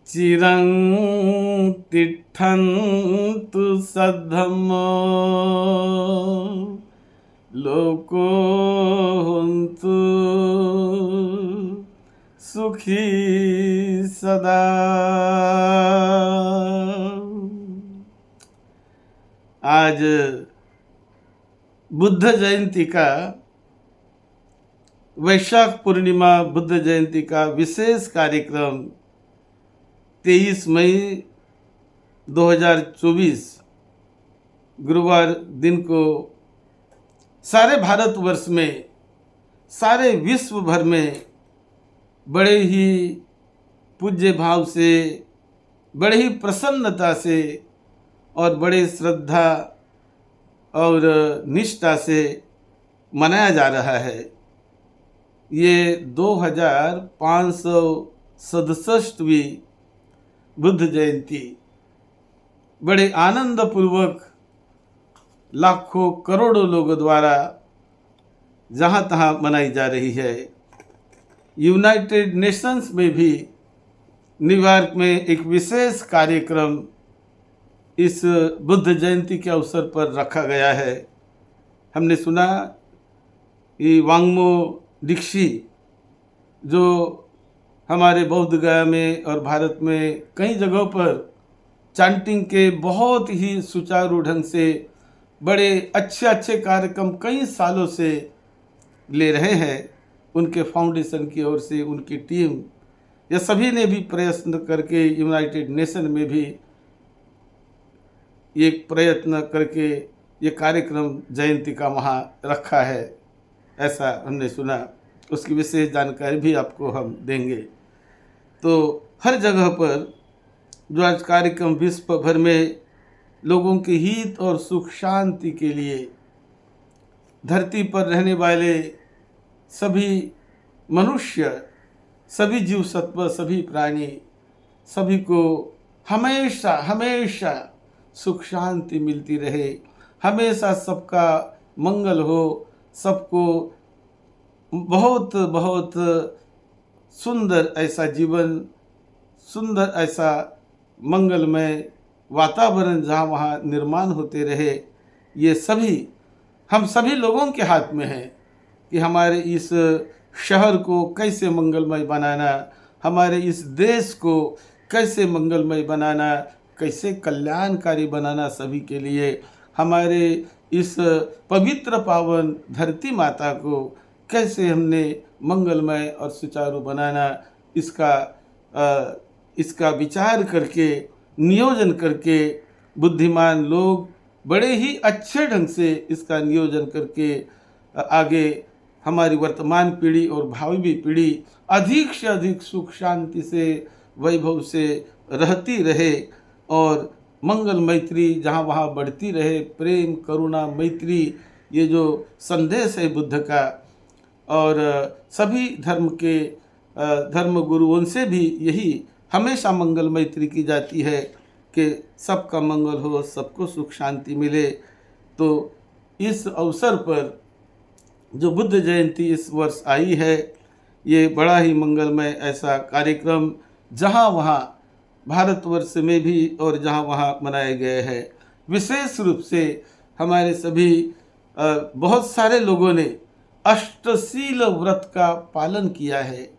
चिरं तिष्ठन्तु सद्धम्मो लोको होन्तु सुखी सदा। आज बुद्ध जयंती का, वैशाख पूर्णिमा बुद्ध जयंती का विशेष कार्यक्रम 23 मई 2024 गुरुवार दिन को सारे भारतवर्ष में, सारे विश्व भर में बड़े ही पूज्य भाव से, बड़े ही प्रसन्नता से और बड़े श्रद्धा और निष्ठा से मनाया जा रहा है। ये 2567वीं बुद्ध जयंती बड़े आनंद पूर्वक लाखों करोड़ों लोगों द्वारा जहाँ तहाँ मनाई जा रही है। यूनाइटेड नेशंस में भी न्यूयॉर्क में एक विशेष कार्यक्रम इस बुद्ध जयंती के अवसर पर रखा गया है। हमने सुना ये वांगमो दीक्षी जो हमारे बौद्ध गया में और भारत में कई जगहों पर चैंटिंग के बहुत ही सुचारू ढंग से बड़े अच्छे अच्छे कार्यक्रम कई सालों से ले रहे हैं। उनके फाउंडेशन की ओर से उनकी टीम या सभी ने भी प्रयत्न करके यूनाइटेड नेशन में भी एक प्रयत्न करके ये कार्यक्रम जयंती का वहाँ रखा है, ऐसा हमने सुना। उसकी विशेष जानकारी भी आपको हम देंगे। तो हर जगह पर जो आज कार्यक्रम विश्व भर में लोगों के हित और सुख शांति के लिए, धरती पर रहने वाले सभी मनुष्य, सभी जीव सत्व, सभी प्राणी, सभी को हमेशा हमेशा सुख शांति मिलती रहे, हमेशा सबका मंगल हो, सबको बहुत बहुत सुंदर ऐसा जीवन, सुंदर ऐसा मंगलमय वातावरण जहाँ वहाँ निर्माण होते रहे। ये सभी हम सभी लोगों के हाथ में है कि हमारे इस शहर को कैसे मंगलमय बनाना, हमारे इस देश को कैसे मंगलमय बनाना, कैसे कल्याणकारी बनाना सभी के लिए, हमारे इस पवित्र पावन धरती माता को कैसे हमने मंगलमय और सुचारू बनाना, इसका विचार करके, नियोजन करके बुद्धिमान लोग बड़े ही अच्छे ढंग से इसका नियोजन करके आगे हमारी वर्तमान पीढ़ी और भावी पीढ़ी अधिक से अधिक सुख शांति से, वैभव से रहती रहे और मंगल मैत्री जहाँ वहाँ बढ़ती रहे। प्रेम, करुणा, मैत्री, ये जो संदेश है बुद्ध का, और सभी धर्म के धर्म गुरुओं से भी यही हमेशा मंगल मैत्री की जाती है कि सबका मंगल हो, सबको सुख शांति मिले। तो इस अवसर पर जो बुद्ध जयंती इस वर्ष आई है, ये बड़ा ही मंगलमय ऐसा कार्यक्रम जहाँ वहाँ भारतवर्ष में भी और जहाँ वहाँ मनाए गए हैं। विशेष रूप से हमारे सभी बहुत सारे लोगों ने अष्टशील व्रत का पालन किया है।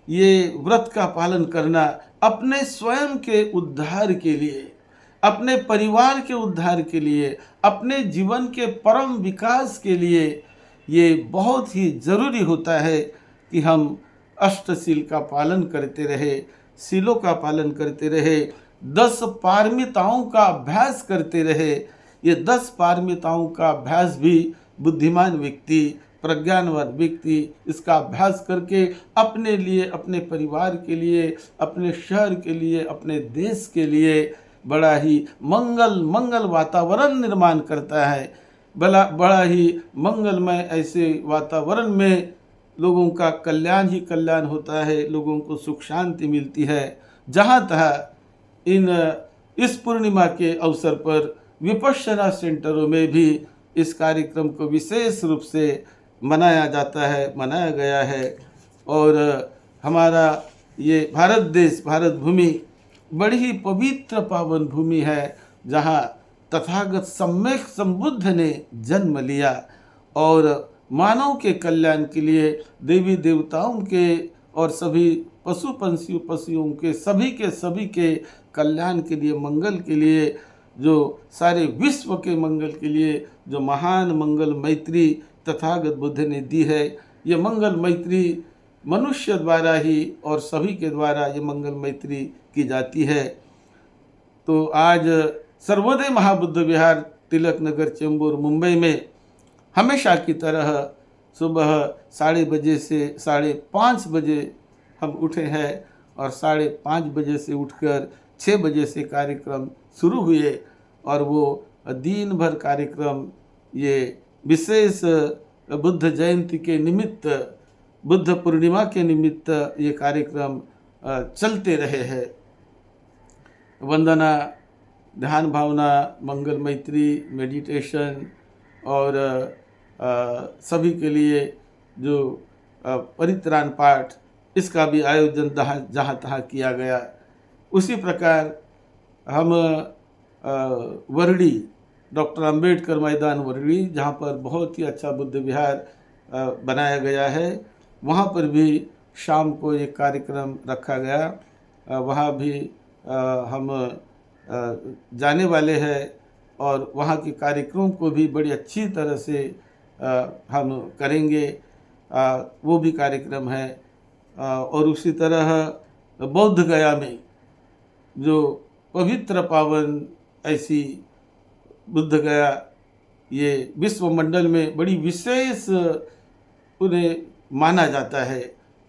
ये व्रत का पालन करना अपने स्वयं के उद्धार के लिए, अपने परिवार के उद्धार के लिए, अपने जीवन के परम विकास के लिए ये बहुत ही ज़रूरी होता है कि हम अष्टशील का पालन करते रहे, शीलों का पालन करते रहे, 10 पारमिताओं का अभ्यास करते रहे। ये 10 पारमिताओं का अभ्यास भी बुद्धिमान व्यक्ति, प्रज्ञानवान व्यक्ति इसका अभ्यास करके अपने लिए, अपने परिवार के लिए, अपने शहर के लिए, अपने देश के लिए बड़ा ही मंगल वातावरण निर्माण करता है। बड़ा ही मंगलमय ऐसे वातावरण में लोगों का कल्याण ही कल्याण होता है, लोगों को सुख शांति मिलती है। जहाँ तहाँ इस पूर्णिमा के अवसर पर विपश्यना सेंटरों में भी इस कार्यक्रम को विशेष रूप से मनाया जाता है, मनाया गया है। और हमारा ये भारत देश, भारत भूमि बड़ी ही पवित्र पावन भूमि है जहाँ तथागत सम्यक संबुद्ध ने जन्म लिया और मानव के कल्याण के लिए, देवी देवताओं के और सभी पशु पंछी पशुओं के सभी के कल्याण के लिए, मंगल के लिए, जो सारे विश्व के मंगल के लिए जो महान मंगल मैत्री तथागत बुद्ध ने दी है। ये मंगल मैत्री मनुष्य द्वारा ही और सभी के द्वारा ये मंगल मैत्री की जाती है। तो आज सर्वोदय महाबुद्ध विहार, तिलक नगर, चेंबूर, मुंबई में हमेशा की तरह सुबह 5:30 बजे से 5:30 बजे हम उठे हैं और 5:30 बजे से उठकर 6 बजे से कार्यक्रम शुरू हुए और वो दिन भर कार्यक्रम ये विशेष बुद्ध जयंती के निमित्त, बुद्ध पूर्णिमा के निमित्त ये कार्यक्रम चलते रहे हैं। वंदना, ध्यान भावना, मंगल मैत्री, मेडिटेशन और सभी के लिए जो परित्राण पाठ, इसका भी आयोजन जहाँ तहाँ किया गया। उसी प्रकार हम वर्डी, डॉक्टर अंबेडकर मैदान वर्डी, जहाँ पर बहुत ही अच्छा बुद्ध विहार बनाया गया है, वहाँ पर भी शाम को एक कार्यक्रम रखा गया। वहाँ भी हम जाने वाले हैं और वहाँ के कार्यक्रम को भी बड़ी अच्छी तरह से हम करेंगे। वो भी कार्यक्रम है। और उसी तरह बौद्ध गया में जो पवित्र पावन ऐसी बुद्ध गया, ये विश्वमंडल में बड़ी विशेष उन्हें माना जाता है,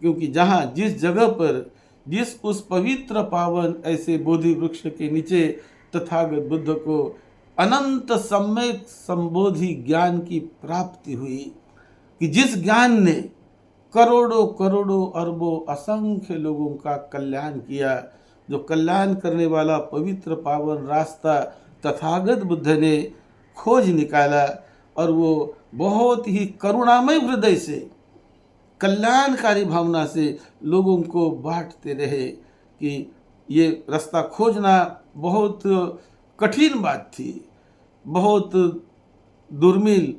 क्योंकि जहाँ जिस जगह पर जिस उस पवित्र पावन ऐसे बोधि वृक्ष के नीचे तथागत बुद्ध को अनंत सम्यक संबोधि ज्ञान की प्राप्ति हुई, कि जिस ज्ञान ने करोड़ों करोड़ों अरबों असंख्य लोगों का कल्याण किया, जो कल्याण करने वाला पवित्र पावन रास्ता तथागत बुद्ध ने खोज निकाला और वो बहुत ही करुणामय हृदय से, कल्याणकारी भावना से लोगों को बांटते रहे। कि ये रास्ता खोजना बहुत कठिन बात थी, बहुत दुर्मिल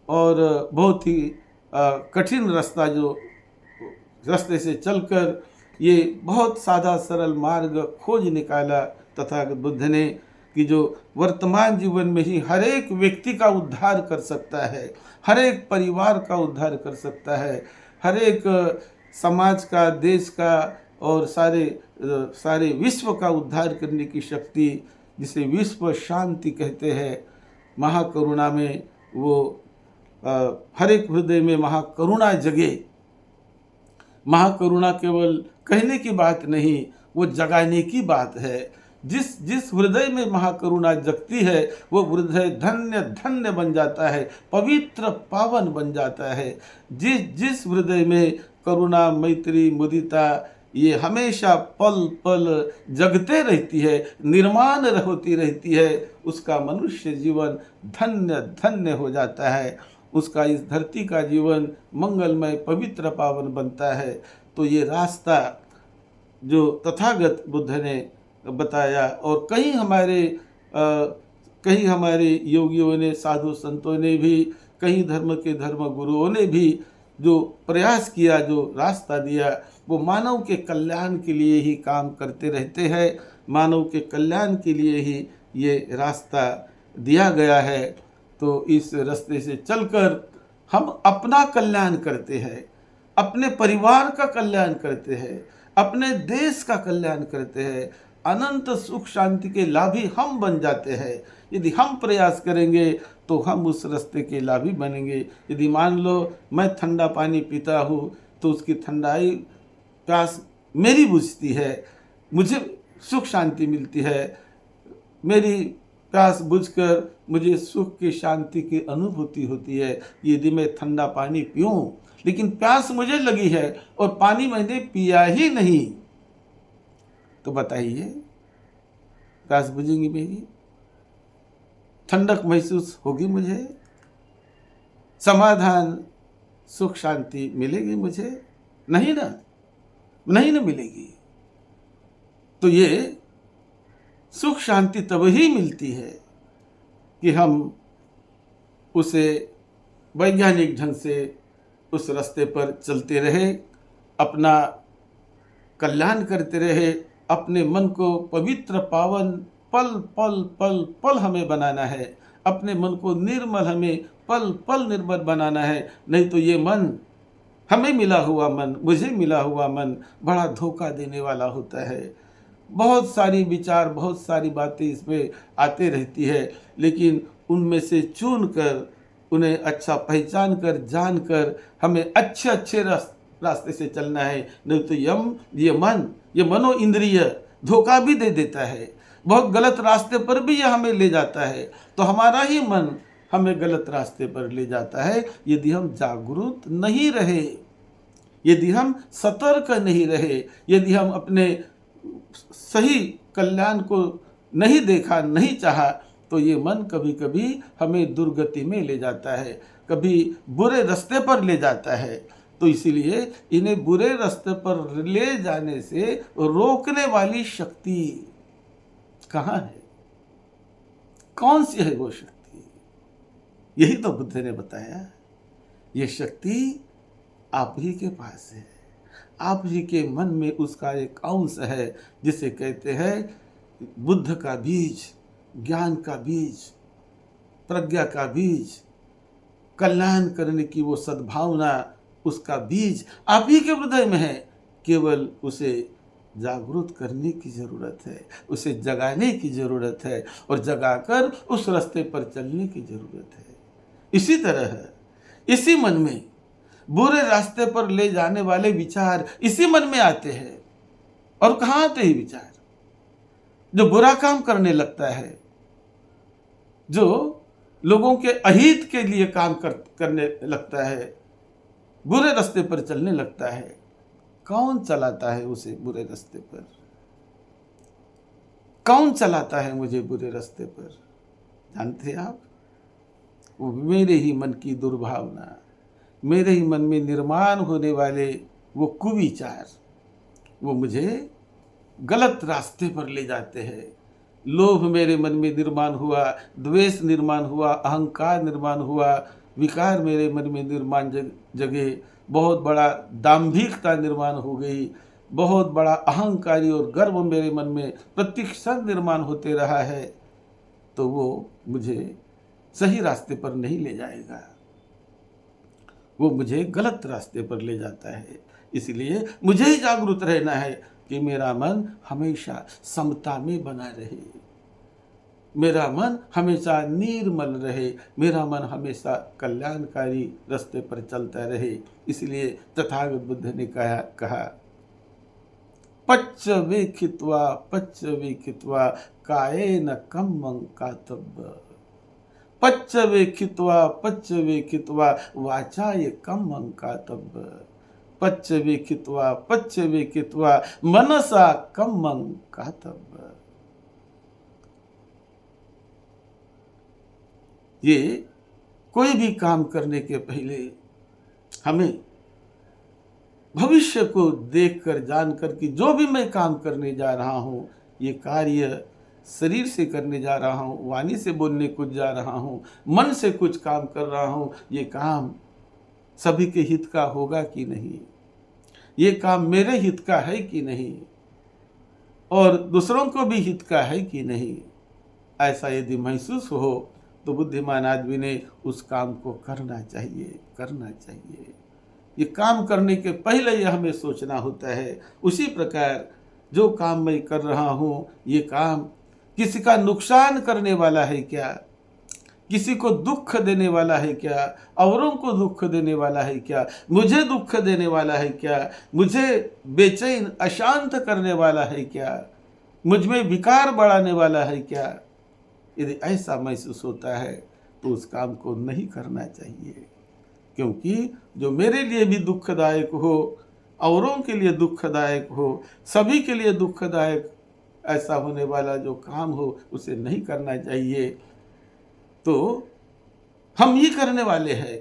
और बहुत ही कठिन रास्ता, जो रास्ते से चलकर ये बहुत सादा सरल मार्ग खोज निकाला तथागत बुद्ध ने, कि जो वर्तमान जीवन में ही हर एक व्यक्ति का उद्धार कर सकता है, हर एक परिवार का उद्धार कर सकता है, हर एक समाज का, देश का और सारे विश्व का उद्धार करने की शक्ति, जिसे विश्व शांति कहते हैं, महाकरुणा में वो हर एक हृदय में महाकरुणा जगे। महाकरुणा केवल कहने की बात नहीं, वो जगाने की बात है। जिस हृदय में महाकरुणा जगती है वो हृदय धन्य धन्य बन जाता है, पवित्र पावन बन जाता है। जिस हृदय में करुणा, मैत्री, मुदिता ये हमेशा पल पल जगते रहती है, निर्माण होती रहती है, उसका मनुष्य जीवन धन्य धन्य हो जाता है, उसका इस धरती का जीवन मंगलमय पवित्र पावन बनता है। तो ये रास्ता जो तथागत बुद्ध ने बताया और कई हमारे योगियों ने, साधु संतों ने भी, कई धर्म के धर्म गुरुओं ने भी जो प्रयास किया, जो रास्ता दिया, वो मानव के कल्याण के लिए ही काम करते रहते हैं। मानव के कल्याण के लिए ही ये रास्ता दिया गया है। तो इस रास्ते से चलकर हम अपना कल्याण करते हैं, अपने परिवार का कल्याण करते हैं, अपने देश का कल्याण करते हैं, अनंत सुख शांति के लाभी हम बन जाते हैं। यदि हम प्रयास करेंगे तो हम उस रास्ते के लाभी बनेंगे। यदि मान लो मैं ठंडा पानी पीता हूँ तो उसकी ठंडाई प्यास मेरी बुझती है, मुझे सुख शांति मिलती है, मेरी प्यास बुझकर मुझे सुख की शांति की अनुभूति होती है। यदि मैं ठंडा पानी पीऊँ लेकिन प्यास मुझे लगी है और पानी मैंने पिया ही नहीं, तो बताइए प्यास बुझेगी मेरी? ठंडक महसूस होगी मुझे? समाधान, सुख शांति मिलेगी मुझे? नहीं ना, नहीं ना मिलेगी। तो ये सुख शांति तब ही मिलती है कि हम उसे वैज्ञानिक ढंग से उस रास्ते पर चलते रहे, अपना कल्याण करते रहे, अपने मन को पवित्र पावन पल पल पल पल हमें बनाना है, अपने मन को निर्मल हमें पल पल निर्मल बनाना है। नहीं तो ये मन, हमें मिला हुआ मन, मुझे मिला हुआ मन बड़ा धोखा देने वाला होता है। बहुत सारी विचार, बहुत सारी बातें इसमें आते रहती है, लेकिन उनमें से चुन कर, उन्हें अच्छा पहचान कर, जान कर हमें अच्छे अच्छे रास्ते से चलना है। नहीं तो ये मनो इंद्रिय धोखा भी दे देता है, बहुत गलत रास्ते पर भी यह हमें ले जाता है। तो हमारा ही मन हमें गलत रास्ते पर ले जाता है यदि हम जागरूक नहीं रहे, यदि हम सतर्क नहीं रहे, यदि हम अपने सही कल्याण को नहीं देखा, नहीं चाहा, तो ये मन कभी कभी हमें दुर्गति में ले जाता है, कभी बुरे रास्ते पर ले जाता है। तो इसीलिए इन्हें बुरे रास्ते पर ले जाने से रोकने वाली शक्ति कहाँ है? कौन सी है वो शक्ति? यही तो बुद्ध ने बताया, ये शक्ति आप ही के पास है, आप ही के मन में उसका एक अंश है, जिसे कहते हैं बुद्ध का बीज, ज्ञान का बीज, प्रज्ञा का बीज, कल्याण करने की वो सद्भावना, उसका बीज आप ही के हृदय में है। केवल उसे जागरूक करने की ज़रूरत है, उसे जगाने की ज़रूरत है, और जगाकर उस रास्ते पर चलने की ज़रूरत है। इसी तरह इसी मन में बुरे रास्ते पर ले जाने वाले विचार इसी मन में आते हैं। और कहाँ आते हैं विचार? जो बुरा काम करने लगता है, जो लोगों के अहित के लिए काम करने लगता है, बुरे रास्ते पर चलने लगता है। कौन चलाता है उसे बुरे रास्ते पर? कौन चलाता है मुझे बुरे रास्ते पर? जानते हैं आप? वो मेरे ही मन की दुर्भावना, मेरे ही मन में निर्माण होने वाले वो कुविचार, वो मुझे गलत रास्ते पर ले जाते हैं। लोभ मेरे मन में निर्माण हुआ, द्वेष निर्माण हुआ, अहंकार निर्माण हुआ, विकार मेरे मन में निर्माण जगे, बहुत बड़ा दाम्भिकता निर्माण हो गई, बहुत बड़ा अहंकारी और गर्व मेरे मन में प्रतिक्षण निर्माण होते रहा है। तो वो मुझे सही रास्ते पर नहीं ले जाएगा, वो मुझे गलत रास्ते पर ले जाता है। इसलिए मुझे ही जागरूक रहना है कि मेरा मन हमेशा समता में बना रहे, मेरा मन हमेशा निर्मल रहे, मेरा मन हमेशा कल्याणकारी रास्ते पर चलता रहे। इसलिए तथागत बुद्ध ने कहा पच्च वेखित्वा कायेन कम्मं कातव्य, पच्च वेखित्वा वाचाय कम्मं कातव्य, पच्च वेखित्वा मनसा कम्मं कातव्य। ये कोई भी काम करने के पहले हमें भविष्य को देखकर, जानकर कि जो भी मैं काम करने जा रहा हूँ, ये कार्य शरीर से करने जा रहा हूँ, वाणी से बोलने कुछ जा रहा हूँ, मन से कुछ काम कर रहा हूँ, ये काम सभी के हित का होगा कि नहीं, ये काम मेरे हित का है कि नहीं, और दूसरों को भी हित का है कि नहीं। ऐसा यदि महसूस हो तो बुद्धिमान आदमी ने उस काम को करना चाहिए। ये काम करने के पहले यह हमें सोचना होता है। उसी प्रकार जो काम मैं कर रहा हूँ, ये काम किसी का नुकसान करने वाला है क्या, किसी को दुख देने वाला है क्या, औरों को दुख देने वाला है क्या, मुझे दुख देने वाला है क्या, मुझे बेचैन अशांत करने वाला है क्या, मुझ में विकार बढ़ाने वाला है क्या। यदि ऐसा महसूस होता है तो उस काम को नहीं करना चाहिए, क्योंकि जो मेरे लिए भी दुखदायक हो, औरों के लिए दुखदायक हो, सभी के लिए दुखदायक ऐसा होने वाला जो काम हो, उसे नहीं करना चाहिए। तो हम ही करने वाले हैं,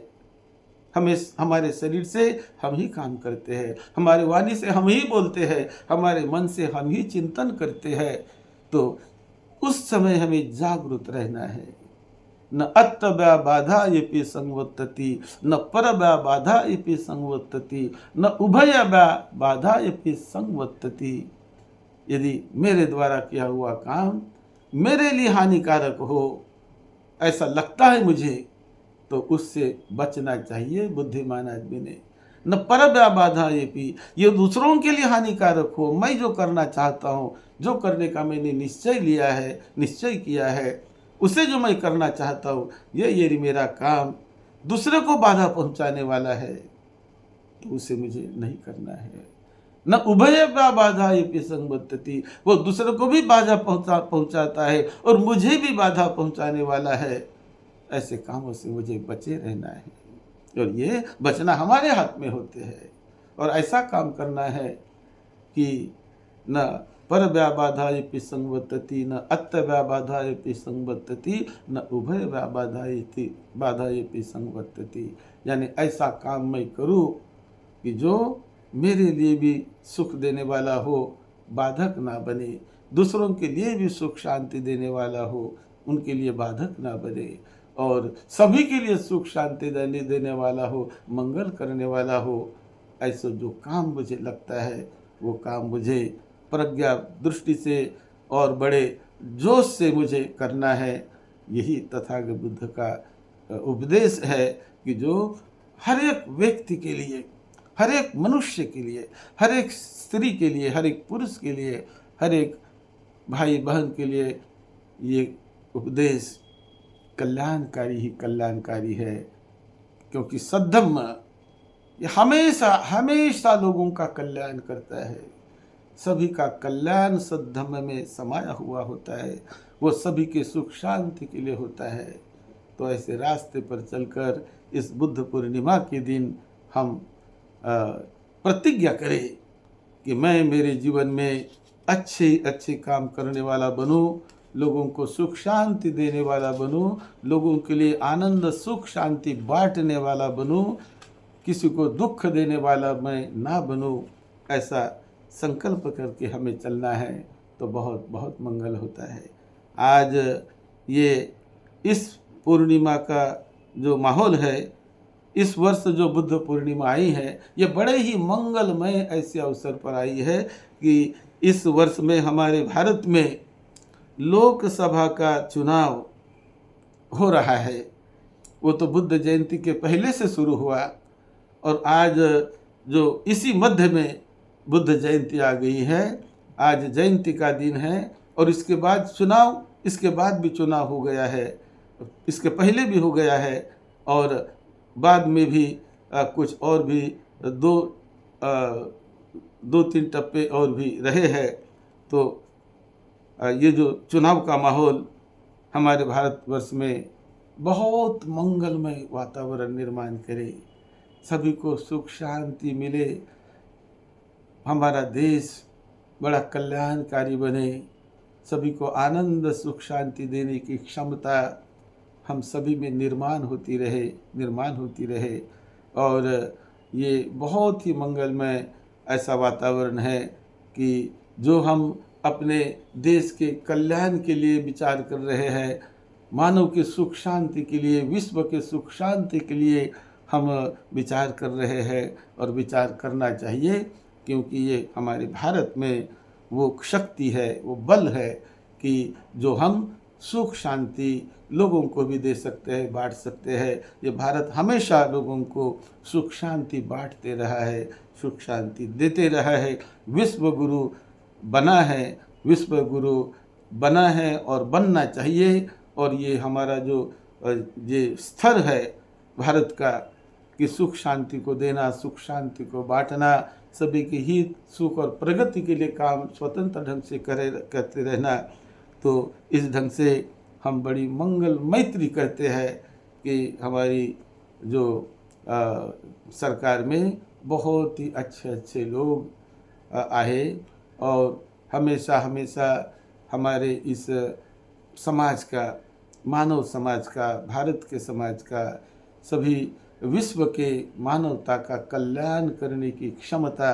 हमारे शरीर से हम ही काम करते हैं, हमारे वाणी से हम ही बोलते हैं, हमारे मन से हम ही चिंतन करते हैं। तो उस समय हमें जागरूक रहना है। न अत्तव्या बाधा ये संवर्तति, न परव्या बाधा ये संवर्तति, न उभयव्या बाधा ये संवर्तति। यदि मेरे द्वारा किया हुआ काम मेरे लिए हानिकारक हो, ऐसा लगता है मुझे, तो उससे बचना चाहिए बुद्धिमान आदमी ने। न परव्या बाधा ये दूसरों के लिए हानिकारक हो, मैं जो करना चाहता हूँ, जो करने का मैंने निश्चय लिया है, निश्चय किया है, उसे जो मैं करना चाहता हूँ, ये मेरा काम दूसरे को बाधा पहुँचाने वाला है, तो उसे मुझे नहीं करना है। न उभय बाधा ये संबद्धति, वो दूसरे को भी बाधा पहुँचाता है और मुझे भी बाधा पहुँचाने वाला है। ऐसे कामों से मुझे बचे रहना है, और ये बचना हमारे हाथ में होते हैं। और ऐसा काम करना है कि न परव्या बाधा ये संवर्तति, न अत्तव्या बाधा ये संवर्तति, न उभय बाधा ये संवर्तति। यानी ऐसा काम मैं करूं कि जो मेरे लिए भी सुख देने वाला हो, बाधक ना बने, दूसरों के लिए भी सुख शांति देने वाला हो, उनके लिए बाधक ना बने, और सभी के लिए सुख शांति देने वाला हो, मंगल करने वाला हो। ऐसा जो काम मुझे लगता है, वो काम मुझे प्रज्ञा दृष्टि से और बड़े जोश से मुझे करना है। यही तथागत बुद्ध का उपदेश है कि जो हर एक व्यक्ति के लिए, हर एक मनुष्य के लिए, हर एक स्त्री के लिए, हर एक पुरुष के लिए, हर एक भाई बहन के लिए ये उपदेश कल्याणकारी ही कल्याणकारी है। क्योंकि सद्धम्म ये हमेशा हमेशा लोगों का कल्याण करता है। सभी का कल्याण सद्धम्म में समाया हुआ होता है, वो सभी के सुख शांति के लिए होता है। तो ऐसे रास्ते पर चलकर इस बुद्ध पूर्णिमा के दिन हम प्रतिज्ञा करें कि मैं मेरे जीवन में अच्छे अच्छे काम करने वाला बनूं, लोगों को सुख शांति देने वाला बनूं, लोगों के लिए आनंद सुख शांति बांटने वाला बनूं, किसी को दुख देने वाला मैं ना बनूं। ऐसा संकल्प करके हमें चलना है, तो बहुत बहुत मंगल होता है। आज ये इस पूर्णिमा का जो माहौल है, इस वर्ष जो बुद्ध पूर्णिमा आई है, ये बड़े ही मंगलमय ऐसे अवसर पर आई है कि इस वर्ष में हमारे भारत में लोकसभा का चुनाव हो रहा है। वो तो बुद्ध जयंती के पहले से शुरू हुआ, और आज जो इसी मध्य में बुद्ध जयंती आ गई है। आज जयंती का दिन है, और इसके बाद चुनाव, इसके बाद भी चुनाव हो गया है, इसके पहले भी हो गया है, और बाद में भी कुछ और भी दो तीन टप्पे और भी रहे हैं। तो ये जो चुनाव का माहौल हमारे भारतवर्ष में बहुत मंगलमय वातावरण निर्माण करे, सभी को सुख शांति मिले, हमारा देश बड़ा कल्याणकारी बने, सभी को आनंद सुख शांति देने की क्षमता हम सभी में निर्माण होती रहे। और ये बहुत ही मंगलमय ऐसा वातावरण है कि जो हम अपने देश के कल्याण के लिए विचार कर रहे हैं, मानव के सुख शांति के लिए, विश्व के सुख शांति के लिए हम विचार कर रहे हैं, और विचार करना चाहिए। क्योंकि ये हमारे भारत में वो शक्ति है, वो बल है कि जो हम सुख शांति लोगों को भी दे सकते हैं, बांट सकते हैं। ये भारत हमेशा लोगों को सुख शांति बांटते रहा है, सुख शांति देते रहा है। विश्व गुरु बना है और बनना चाहिए। और ये हमारा जो ये स्तर है भारत का कि सुख शांति को देना, सुख शांति को बांटना, सभी के हित सुख और प्रगति के लिए काम स्वतंत्र ढंग से करते रहना, तो इस ढंग से हम बड़ी मंगल मैत्री करते हैं कि हमारी जो सरकार में बहुत ही अच्छे अच्छे लोग आए, और हमेशा हमारे इस समाज का, मानव समाज का, भारत के समाज का, सभी विश्व के मानवता का कल्याण करने की क्षमता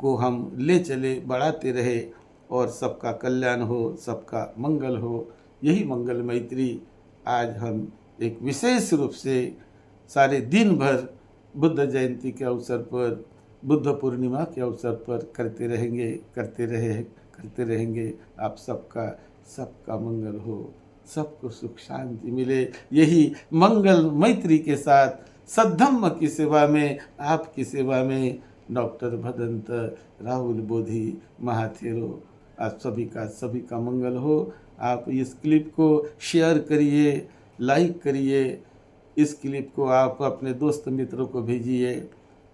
को हम ले चले, बढ़ाते रहे। और सबका कल्याण हो, सबका मंगल हो। यही मंगल मैत्री आज हम एक विशेष रूप से सारे दिन भर बुद्ध जयंती के अवसर पर, बुद्ध पूर्णिमा के अवसर पर करते रहेंगे। आप सबका मंगल हो, सबको सुख शांति मिले। यही मंगल मैत्री के साथ सद्धम्म की सेवा में, आपकी सेवा में डॉक्टर भदंत राहुल बोधी महाथेरो। आप सभी का मंगल हो। आप इस क्लिप को शेयर करिए, लाइक करिए। इस क्लिप को आप अपने दोस्त मित्रों को भेजिए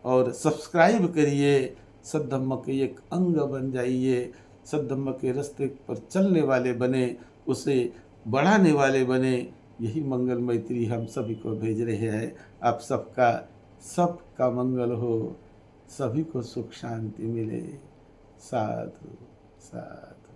और सब्सक्राइब करिए। सद्धम्म के एक अंग बन जाइए। सद्धम्म के रास्ते पर चलने वाले बने, उसे बढ़ाने वाले बने। यही मंगल मैत्री हम सभी को भेज रहे हैं। आप सबका मंगल हो, सभी को सुख शांति मिले। साधु साधु।